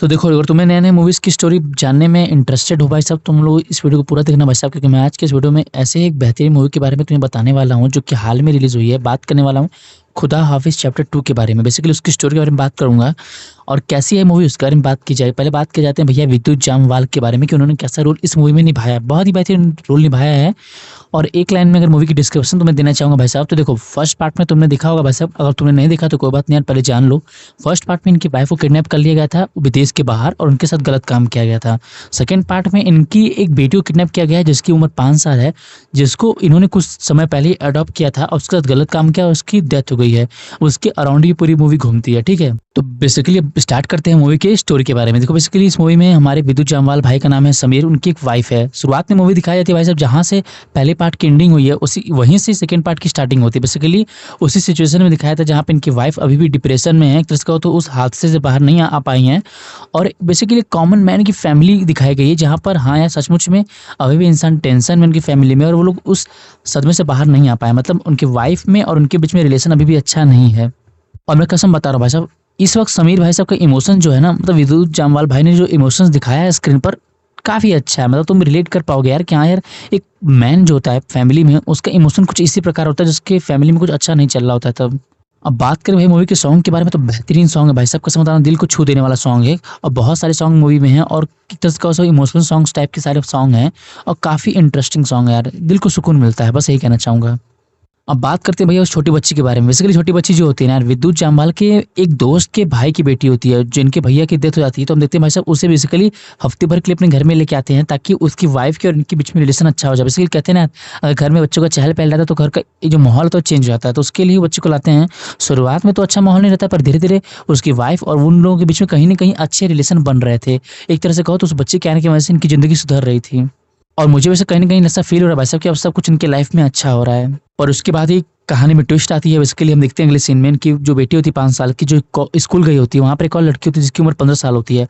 तो देखो, अगर तुम्हें नए-नए मूवीज़ की स्टोरी जानने में इंटरेस्टेड हो भाई साहब, तुम लोग इस वीडियो को पूरा देखना भाई साहब, क्योंकि मैं आज के इस वीडियो में ऐसे एक बेहतरीन मूवी के बारे में तुम्हें बताने वाला हूँ, जो कि हाल में रिलीज़ हुई है। बात करने वाला हूँ खुदा हाफिज़ चैप्टर 2 के बारे में। बेसिकली उसकी स्टोरी के बारे में बात करूँगा और कैसी है मूवी उसके बारे में बात की जाए। पहले बात किए जाते हैं भैया विद्युत जामवाल के बारे में कि उन्होंने कैसा रोल इस मूवी में निभाया है। बहुत ही बेहतरीन रोल निभाया है। और एक लाइन में अगर मूवी की डिस्क्रिप्शन तुम्हें देना चाहूँगा भाई साहब, तो देखो, फर्स्ट पार्ट में तुमने देखा होगा भाई साहब, अगर तुमने नहीं देखा तो कोई बात नहीं यार, पहले जान लो। फर्स्ट पार्ट में इनकी वाइफ को किडनैप कर लिया गया था विदेश के बाहर और उनके साथ गलत काम किया गया था। सेकंड पार्ट में इनकी एक बेटी को किडनैप किया गया है जिसकी उम्र 5 साल है, जिसको इन्होंने कुछ समय पहले ही अडॉप्ट किया था और उसके साथ गलत काम किया और उसकी डेथ हो गई है। उसके अराउंड ही पूरी मूवी घूमती है, ठीक है? तो बेसिकली अब स्टार्ट करते हैं मूवी के स्टोरी के बारे में। देखो, बेसिकली इस मूवी में हमारे विद्युत जामवाल भाई का नाम है समीर, उनकी एक वाइफ है। शुरुआत में मूवी दिखाई जाती है भाई साहब, जहाँ से पहले पार्ट की एंडिंग हुई है उसी वहीं से सेकंड पार्ट की स्टार्टिंग होती है। बेसिकली उसी सिचुएशन में दिखाया था जहाँ पे इनकी वाइफ अभी भी डिप्रेशन में है, एक तरह से कहो तो उस हादसे से बाहर नहीं आ पाई हैं। और बेसिकली कॉमन मैन की फैमिली दिखाई गई है, जहाँ पर हाँ यार सचमुच में अभी भी इंसान टेंशन में उनकी फैमिली में, और वो लोग उस सदमे से बाहर नहीं आ पाए। मतलब उनकी वाइफ में और उनके बीच में रिलेशन अभी भी अच्छा नहीं है। और मैं कसम बता रहा हूँ भाई साहब, इस वक्त समीर भाई साहब का इमोशन जो है ना, मतलब विद्युत जामवाल भाई ने जो इमोशंस दिखाया है स्क्रीन पर, काफ़ी अच्छा है। मतलब तुम रिलेट कर पाओगे यार कि हाँ यार, एक मैन जो होता है फैमिली में, उसका इमोशन कुछ इसी प्रकार होता है जिसके फैमिली में कुछ अच्छा नहीं चल रहा होता है तब। अब बात करें भाई मूवी के सॉन्ग के बारे में, तो बेहतरीन सॉन्ग है भाई साहब, कसम बता रहा हूँ, दिल को छू देने वाला सॉन्ग है। और बहुत सारे सॉन्ग मूवी में हैं और एक तरह से कहो तो इमोशनल सॉन्ग्स टाइप के सारे सॉन्ग हैं और काफ़ी इंटरेस्टिंग सॉन्ग है यार, दिल को सुकून मिलता है, बस यही कहना चाहूँगा। अब बात करते हैं भैया उस छोटी बच्ची के बारे में। बेसिकली छोटी बच्ची जो होती है ना यार, विद्युत जामवाल के एक दोस्त के भाई की बेटी होती है, जिनके भैया की डेथ हो जाती है। तो हम देखते हैं भाई साहब, उसे बेसिकली हफ्ते भर के लिए अपने घर में लेके आते हैं ताकि उसकी वाइफ के और इनके बीच में रिलेशन अच्छा हो जाए। बेसिकली कहते हैं ना, अगर घर में बच्चों का चहल पहल रहता है तो घर का ये जो माहौल होता है चेंज हो जाता है। तो उसके लिए बच्चे को लाते हैं। शुरुआत में तो अच्छा माहौल नहीं रहता, पर धीरे धीरे उसकी वाइफ और उन लोगों के बीच में कहीं ना कहीं अच्छे रिलेशन बन रहे थे। एक तरह से कहो तो उस बच्चे के आने की वजह से इनकी जिंदगी सुधर रही थी। और मुझे वैसे कहीं न कहीं ऐसा फ़ील हो रहा है भाई साहब कि अब सब कुछ इनके लाइफ़ में अच्छा हो रहा है। और उसके बाद ही कहानी में ट्विस्ट आती है। बेसिकली हम देखते हैं अगले सीन में इनकी जो बेटी होती है 5 साल की, जो स्कूल गई होती है, वहाँ पर एक और लड़की होती है जिसकी उम्र 15 साल होती है।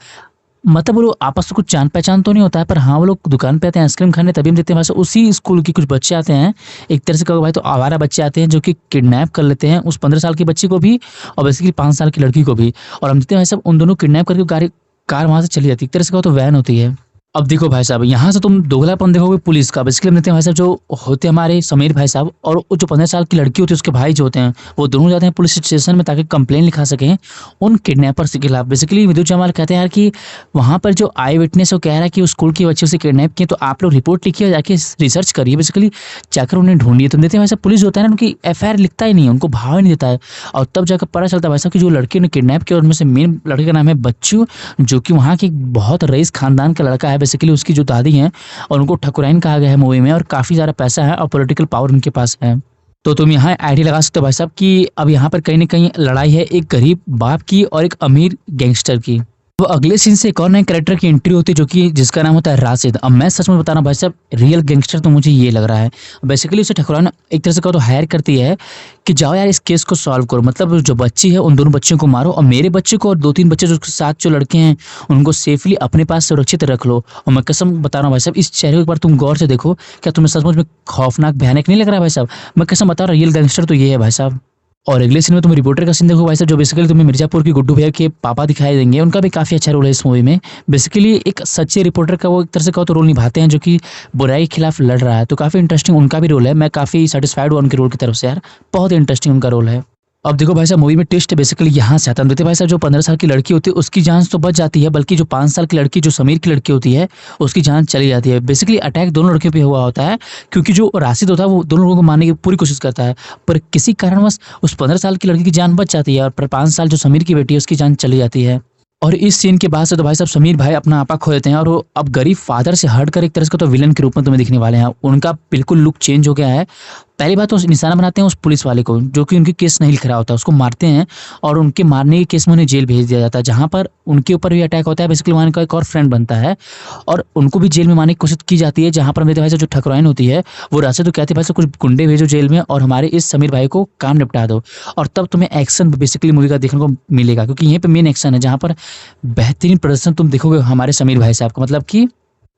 मतलब वो लोग आपस में कुछ जान-पहचान तो नहीं होता है, पर हाँ, वो लोग दुकान पे आते हैं आइसक्रीम खाने, तभी हम देखते हैं भाई साहब उसी स्कूल के कुछ बच्चे आते हैं। एक तरह से कहो भाई तो आवारा बच्चे आते हैं जो कि किडनैप कर लेते हैं उस 15 साल की बच्ची को भी और बेसिकली 5 साल की लड़की को भी। और हम देखते हैं भाई साहब उन दोनों किडनैप करके कार वहाँ से चली जाती है। एक तरह से कहो तो वैन होती है। अब देखो भाई साहब, यहाँ से तुम दोगलापन देखोगे पुलिस का। बेसिकली हम देखते हैं भाई साहब जो होते हैं हमारे समीर भाई साहब, और वो जो 15 साल की लड़की होती है उसके भाई जो होते हैं, वो दोनों जाते हैं पुलिस स्टेशन में ताकि कंप्लेन लिखा सकें उन किडनैपर्स के खिलाफ। बेसिकली विद्युत जामवाल कहते हैं यार कि वहाँ पर जो आई विटनेस वो कह रहा है कि उस स्कूल की बच्ची से किडनैप किए, तो आप लोग रिपोर्ट लिखिए और जाके रिसर्च करिए। बेसिकली जाकर उन्हें ढूंढिए। तो हम देखते हैं भाई साहब पुलिस जो होता है ना, उनकी एफआईआर लिखता ही नहीं है, उनको भाव ही नहीं देता है। और तब जाकर पता चलता है भाई साहब कि जो लड़की ने किडनैप किया उनमें से मेन लड़के का नाम है बच्चू, जो कि वहाँ के एक बहुत रईस खानदान का लड़का है। बेसिकली उसकी जो दादी हैं और उनको ठकुराइन कहा गया है मूवी में, और काफ़ी ज़्यादा पैसा है और पॉलिटिकल पावर उनके पास है। तो तुम यहाँ आइडिया लगा सकते हो भाई साहब कि अब यहाँ पर कहीं न कहीं लड़ाई है एक गरीब बाप की और एक अमीर गैंगस्टर की। तो अगले सीन से एक और नए कैरेक्टर की एंट्री होती है जो कि जिसका नाम होता है राशिद। अब मैं सच में बता रहा हूँ भाई साहब, रियल गैंगस्टर तो मुझे ये लग रहा है। बेसिकली उसे ठकुराइन एक तरह से कहो तो हायर करती है कि जाओ यार इस केस को सॉल्व करो। मतलब जो बच्ची है उन दोनों बच्चों को मारो और मेरे बच्चे को और 2-3 बच्चे जो उसके साथ जो लड़के हैं उनको सेफली अपने पास सुरक्षित रख लो। और मैं कसम बता रहा हूँ भाई साहब, इस चेहरे को एक बार तुम गौर से देखो, क्या तुम्हें सचमुच में खौफनाक भयानक नहीं लग रहा है भाई साहब? मैं कसम बता रहा हूँ, रियल गैंगस्टर तो ये है भाई साहब। और अगले सीन में तुम रिपोर्टर का सीन देखो भाई साहब, जो बेसिकली तुम्हें मिर्जापुर की गुड्डू भैया के पापा दिखाई देंगे। उनका भी काफ़ी अच्छा रोल है इस मूवी में। बेसिकली एक सच्चे रिपोर्टर का वो एक तरह से कहो तो रोल निभाते हैं, जो कि बुराई के खिलाफ लड़ रहा है। तो काफ़ी इंटरेस्टिंग उनका भी रोल है। मैं काफ़ी सेटिस्फाइड हुआ उनके रोल की तरफ से यार, बहुत ही इंटरेस्टिंग उनका रोल है। अब देखो भाई साहब, मूवी में ट्विस्ट बेसिकली यहाँ से आता है। हम देखते हैं भाई साहब जो 15 साल की लड़की होती है उसकी जान तो बच जाती है, बल्कि जो 5 साल की लड़की जो समीर की लड़की होती है उसकी जान चली जाती है। बेसिकली अटैक दोनों लड़कियों पे हुआ होता है, क्योंकि जो राशिद होता है वो दोनों लोगों को मारने की पूरी कोशिश करता है, पर किसी कारणवश उस 15 साल की लड़की की जान बच जाती है और 5 साल जो समीर की बेटी है उसकी जान चली जाती है। और इस सीन के बाद से तो भाई साहब समीर भाई अपना आपा खो देते हैं और वो अब गरीब फादर से हटकर एक तरह से तो विलन के रूप में तुम्हें दिखने वाले हैं। उनका बिल्कुल लुक चेंज हो गया है। पहली बात तो निशाना बनाते हैं उस पुलिस वाले को जो कि उनकी केस नहीं लिख रहा होता, उसको मारते हैं और उनके मारने के केस में उन्हें जेल भेज दिया जाता है, जहाँ पर उनके ऊपर भी अटैक होता है। बेसिकली वहाँ का एक और फ्रेंड बनता है और उनको भी जेल में मारने की कोशिश की जाती है, जहाँ पर मेरे भाई साहब जो ठकुराइन होती है वो राशिद तो कहते हैं भाई साहब कुछ गुंडे भेजो जेल में और हमारे इस समीर भाई को काम निपटा दो। और तब तुम्हें एक्शन बेसिकली मूवी का देखने को मिलेगा, क्योंकि यहीं पे मेन एक्शन है जहाँ पर बेहतरीन प्रदर्शन तुम देखोगे हमारे समीर भाई साहब का। मतलब कि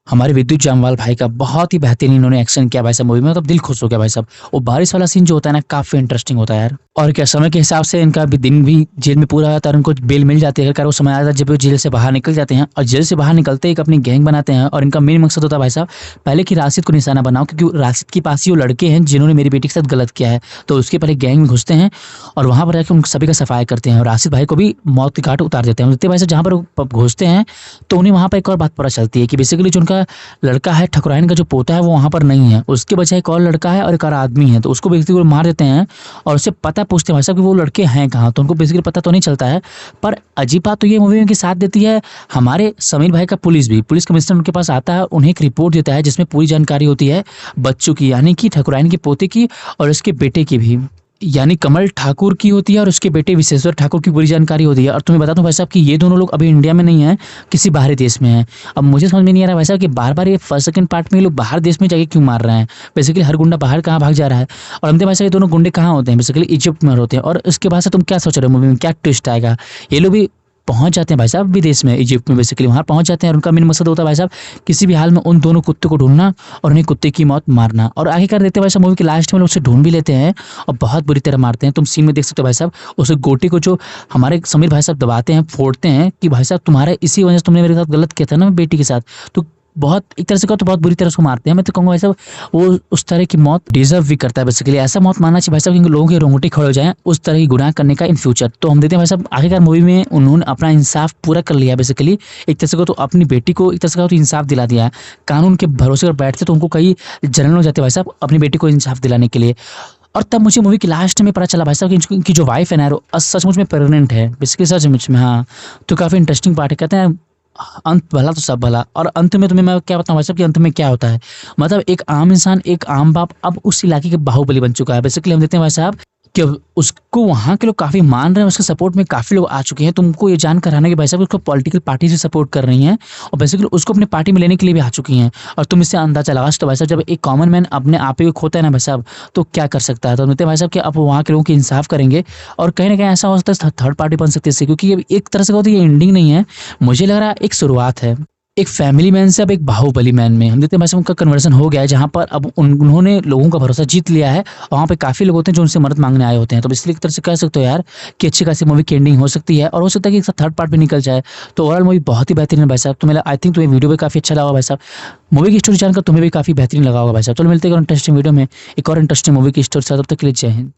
हमारे विद्युत जामवाल भाई का बहुत ही बेहतरीन इन्होंने एक्शन किया भाई साहब मूवी में, मतलब दिल खुश हो गया भाई साहब। वो बारिश वाला सीन जो होता है ना, काफी इंटरेस्टिंग होता है यार। और क्या समय के हिसाब से इनका भी दिन भी जेल में पूरा आता है, उनको बेल मिल जाती है। अगर वो समय आता है जब वो जेल से बाहर निकल जाते हैं, और जेल से बाहर निकलते ही एक अपनी गैंग बनाते हैं। और इनका मेन मकसद होता है भाई साहब, पहले कि राशिद को निशाना बनाओ, क्योंकि राशिद के पास ही वो लड़के हैं जिन्होंने मेरी बेटी के साथ गलत किया है। तो उसके पहले गैंग में घुसते हैं और वहां पर जाकर उन सभी का सफाई करते हैं, और राशिद भाई को भी मौत के घाट उतार देते हैं। उतने भाई साहब जहाँ पर वो घुसते हैं तो उन्हें वहां पर एक और बात पता चलती है कि बेसिकली जो उनका लड़का है, ठकुराइन का जो पोता है, वो वहां पर नहीं है। उसके बजाय एक और लड़का है और एक और आदमी है। तो उसको बेसिकली मार देते हैं और उससे पता पूछते हैं भाई साहब कि वो लड़के हैं कहाँ। तो उनको बेसिकली पता तो नहीं चलता है। पर अजीब बात तो ये मूवी में कि साथ देती है हमारे समीर भाई का पुलिस भी। पुलिस कमिश्नर उनके पास आता है, उन्हें एक रिपोर्ट देता है जिसमें पूरी जानकारी होती है बच्चों की, यानी कि ठकुराइन के पोते की और उसके बेटे की भी, यानी कमल ठाकुर की होती है और उसके बेटे विशेश्वर ठाकुर की पूरी जानकारी होती है। और तुम्हें बता दूं भाई साहब कि ये दोनों लोग अभी इंडिया में नहीं है, किसी बाहरी देश में है। अब मुझे समझ में नहीं आ रहा भाई साहब कि बार बार ये फर्स्ट सेकंड पार्ट में ये लोग बाहर देश में जाके क्यों मार रहे हैं। बेसिकली हर गुंडा बाहर कहाँ भाग जा रहा है। और हमने भाई साहब ये दोनों गुंडे कहाँ होते हैं, बेसिकली इजिप्ट में होते हैं। और उसके बाद से तुम क्या सोच रहे हो मूवी में क्या ट्विस्ट आएगा। ये लोग भी पहुंच जाते हैं भाई साहब विदेश में, इजिप्ट में बेसिकली वहां पहुंच जाते हैं। और उनका मेन मकसद होता है भाई साहब किसी भी हाल में उन दोनों कुत्ते को ढूंढना और उन्हें कुत्ते की मौत मारना। और आगे कर देते हैं भाई साहब मूवी के लास्ट में लोग उसे ढूंढ भी लेते हैं और बहुत बुरी तरह मारते हैं। तुम सीन में देख सकते हो भाई साहब उस गोटी को जो हमारे समीर भाई साहब दबाते हैं, फोड़ते हैं कि भाई साहब तुम्हारे इसी वजह से तुमने मेरे साथ गलत किया था ना बेटी के साथ। तो बहुत एक तरह से कहो तो बहुत बुरी तरह उसको मारते हैं। मैं तो कहूँगा भाई साहब वो उस तरह की मौत डिजर्व भी करता है। बेसिकली ऐसा मौत मारना चाहिए भाई साहब कि लोगों के रोंगटे खड़े हो जाएं उस तरह की गुनाह करने का इन फ्यूचर। तो हम देते हैं भाई साहब आखिरकार मूवी में उन्होंने अपना इंसाफ पूरा कर लिया। बेसिकली एक तरह से कहो तो अपनी बेटी को एक तरह से कहो तो इंसाफ दिला दिया है। कानून के भरोसे पर बैठते तो उनको कई जलन हो जाते भाई साहब अपनी बेटी को इंसाफ दिलाने के लिए। और तब मुझे मूवी के लास्ट में पता चला भाई साहब कि इनकी जो वाइफ है ना वो सचमुच में प्रेग्नेंट है। बेसिकली सचमुच में, हाँ। तो काफ़ी इंटरेस्टिंग पार्ट है। कहते हैं अंत भला तो सब भला। और अंत में तुम्हें मैं क्या बताऊं भाई साहब कि अंत में क्या होता है। मतलब एक आम इंसान, एक आम बाप अब उस इलाके के बाहुबली बन चुका है। बेसिकली हम देखते हैं भाई साहब कि उसको वहाँ के लोग काफ़ी मान रहे हैं, उसके सपोर्ट में काफ़ी लोग आ चुके हैं। तुमको ये जानकर आना कि भाई साहब उसको पॉलिटिकल पार्टी से सपोर्ट कर रही हैं और बेसिकली उसको अपने पार्टी में लेने के लिए भी आ चुकी हैं। और तुम इससे अंदाजा लगा सकते हो भाई साहब जब एक कॉमन मैन अपने आप ही खोता है ना भाई साहब तो क्या कर सकता है। तो कहते हैं भाई साहब कि अब वहाँ के लोगों की इंसाफ करेंगे और कहीं ना कहीं ऐसा हो सकता है थर्ड पार्टी बन सकती है इससे, क्योंकि ये एक तरह से कहो तो ये एंडिंग नहीं है, मुझे लग रहा है एक शुरुआत है। एक फैमिली मैन से अब एक बाहुबली मैन में हम देखते हैं भाई साहब उनका कन्वर्सन हो गया है, जहाँ पर अब उन्होंने लोगों का भरोसा जीत लिया है। और वहाँ पे काफ़ी लोग होते हैं जो उनसे मदद मांगने आए होते हैं। तो इसलिए एक तरह से कह सकते हो यार कि अच्छी खासी मूवी की एंडिंग हो सकती है और हो सकता है कि एक थर्ड पार्ट भी निकल जाए। तो ओवरऑल मूवी बहुत ही बेहतरीन है भाई साहब। तो मेरा आई थिंक तुम्हें वीडियो भी काफ़ी अच्छा लगा भाई साहब। मूवी की स्टोरी जानकर तुम्हें भी काफ़ी बेहतरीन लगा होगा भाई साहब। चलो मिलते हैं इंटरेस्टिंग वीडियो में एक और इंटरेस्टिंग मूवी की स्टोरी। तब तक के लिए जय हिंद।